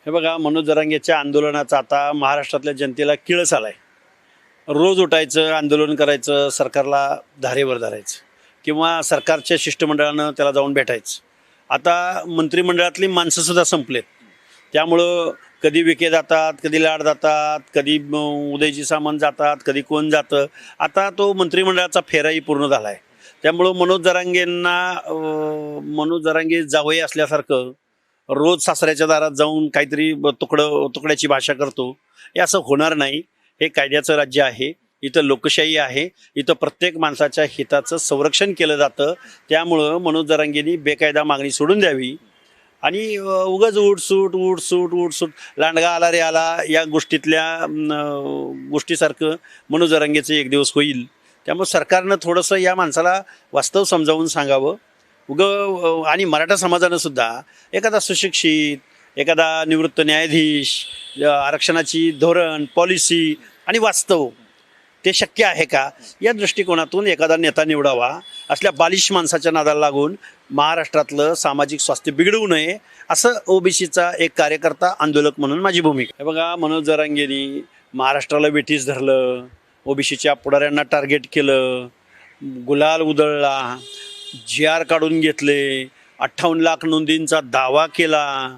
हे बघा, मनोज जरांगेच्या आंदोलनाचा आता महाराष्ट्रातल्या जनतेला किळस आलाय. रोज उठायचं, आंदोलन करायचं, सरकारला धारेवर धरायचं किंवा सरकारच्या शिष्टमंडळानं त्याला जाऊन भेटायचं. आता मंत्रिमंडळातली माणसंसुद्धा संपलेत. त्यामुळं कधी विखे जातात, कधी लाड जातात, कधी उदयजी सामंत जातात, कधी कोण जातं. आता तो मंत्रिमंडळाचा फेराही पूर्ण झाला आहे. त्यामुळं मनोज जरांगे जावई असल्यासारखं रोज सासऱ्याच्या दारात जाऊन काहीतरी तुकड्याची भाषा करतो. हे असं होणार नाही. हे कायद्याचं राज्य आहे, इथं लोकशाही आहे, इथं प्रत्येक माणसाच्या हिताचं संरक्षण केलं जातं. त्यामुळं मनोज जरांगेंनी बेकायदा मागणी सोडून द्यावी आणि उगाच उठसूट लांडगा आला रे आला या गोष्टीसारखं मनोज जरांगेचं एक दिवस होईल. त्यामुळे सरकारनं थोडंसं या माणसाला वास्तव समजावून सांगावं. आणि मराठा समाजानं सुद्धा एखादा सुशिक्षित, एखादा निवृत्त न्यायाधीश, आरक्षणाची धोरण, पॉलिसी आणि वास्तव ते शक्य आहे का या दृष्टिकोनातून एखादा नेता निवडावा. असल्या बालिश माणसाच्या नादाला लागून महाराष्ट्रातलं सामाजिक स्वास्थ्य बिघडवू नये असं ओबीसीचा एक कार्यकर्ता, आंदोलक म्हणून माझी भूमिका. हे बघा, मनोज जरांगेंनी महाराष्ट्राला वेठीस धरलं, ओबीसीच्या पुढाऱ्यांना टार्गेट केलं, गुलाल उधळला, GR काढून घेतले, 58 लाख नोंदींचा दावा केला.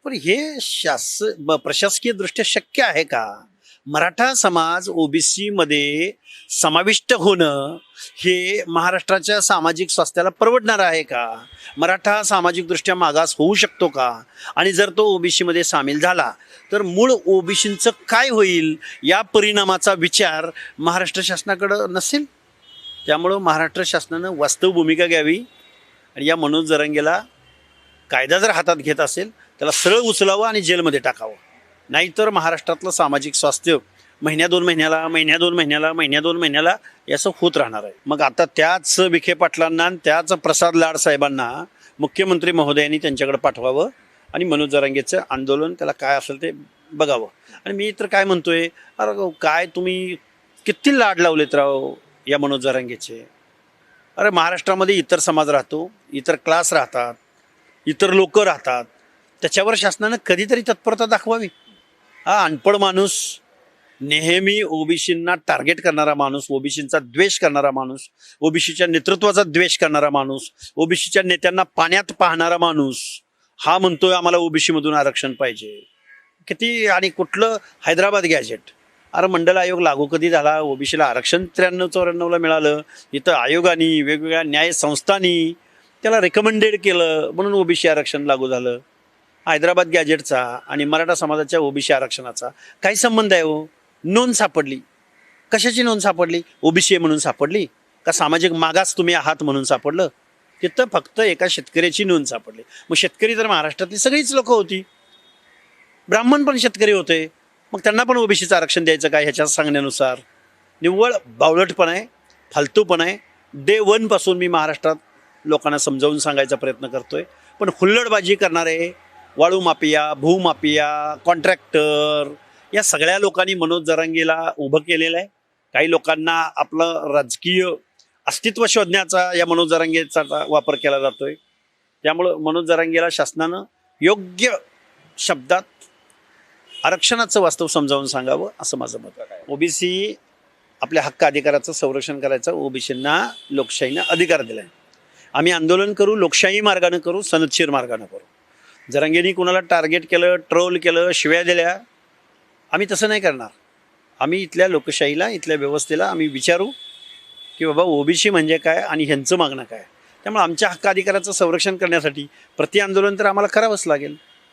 पण हे प्रशासकीय दृष्ट्या शक्य आहे का? मराठा समाज ओबीसीमध्ये समाविष्ट होणं हे महाराष्ट्राच्या सामाजिक स्वास्थ्याला परवडणार आहे का? मराठा सामाजिकदृष्ट्या मागास होऊ शकतो का? आणि जर तो ओबीसीमध्ये सामील झाला तर मूळ ओबीसींचं काय होईल या परिणामाचा विचार महाराष्ट्र शासनाकडं नसेल. त्यामुळं महाराष्ट्र शासनानं वास्तव भूमिका घ्यावी आणि या मनोज जरांगेला कायदा जर हातात घेत असेल त्याला सरळ उचलावं आणि जेलमध्ये टाकावं. नाहीतर महाराष्ट्रातलं सामाजिक स्वास्थ्य महिन्या दोन महिन्याला असं होत राहणार आहे. मग आता त्याच विखे पाटलांना आणि त्याच प्रसाद लाड साहेबांना मुख्यमंत्री महोदयांनी त्यांच्याकडे पाठवावं आणि मनोज जरांगेचं आंदोलन त्याला काय असेल ते बघावं. आणि मी तर काय म्हणतोय, अरे काय तुम्ही किती लाड लावलेत राव या मनोज जरांगेचे. अरे महाराष्ट्रामध्ये इतर समाज राहतो, इतर क्लास राहतात, इतर लोक राहतात. त्याच्यावर शासनानं कधीतरी तत्परता दाखवावी. हा अनपढ माणूस, नेहमी ओबीसींना टार्गेट करणारा माणूस, ओबीसींचा द्वेष करणारा माणूस, ओबीसीच्या नेतृत्वाचा द्वेष करणारा माणूस, ओबीसीच्या नेत्यांना पाण्यात पाहणारा माणूस हा म्हणतोय आम्हाला ओबीसीमधून आरक्षण पाहिजे. किती आणि कुठलं हैदराबाद गॅजेट. अरे मंडल आयोग लागू कधी झाला? ओबीसीला आरक्षण 93-94ला मिळालं. इथं आयोगाने, वेगवेगळ्या न्याय संस्थांनी त्याला रेकमेंडेड केलं म्हणून ओबीसी आरक्षण लागू झालं. हैदराबाद गॅजेटचा आणि मराठा समाजाच्या ओबीसी आरक्षणाचा काही संबंध आहे हो? नोंद सापडली. कशाची नोंद सापडली? ओबीसी म्हणून सापडली का सामाजिक मागास तुम्ही आहात म्हणून सापडलं? तिथं फक्त एका शेतकऱ्याची नोंद सापडली. मग शेतकरी तर महाराष्ट्रातली सगळीच लोक होती, ब्राह्मण पण शेतकरी होते, मग त्यांना पण ओबीसीचं आरक्षण द्यायचं काय? ह्याच्या सांगण्यानुसार निव्वळ बावळटपण आहे, फालतूपण आहे. डे 1 पासून मी महाराष्ट्रात लोकांना समजावून सांगायचा प्रयत्न करतोय. पण हुल्लडबाजी करणारे वाळू माफिया, भूमाफिया, कॉन्ट्रॅक्टर या सगळ्या लोकांनी मनोज जरांगेला उभं केलेलं आहे. काही लोकांना आपलं राजकीय अस्तित्व शोधण्याचा या मनोज जरांगेचा वापर केला जातोय. त्यामुळं मनोज जरांगेला शासनानं योग्य शब्दात आरक्षणाचं वास्तव समजावून सांगावं असं माझं मत आहे. ओबीसी आपल्या हक्क अधिकाराचं संरक्षण करायचं, ओबीसींना लोकशाहीनं अधिकार दिला आहे. आम्ही आंदोलन करू, लोकशाही मार्गानं करू, सनदशीर मार्गानं करू. जरांगेंनी कुणाला टार्गेट केलं, ट्रोल केलं, शिव्या दिल्या, आम्ही तसं नाही करणार. आम्ही इथल्या लोकशाहीला, इथल्या व्यवस्थेला आम्ही विचारू की बाबा ओबीसी म्हणजे काय आणि ह्यांचं मागणं काय. त्यामुळे आमच्या हक्क अधिकाराचं संरक्षण करण्यासाठी प्रति आंदोलन तर आम्हाला करावंच लागेल.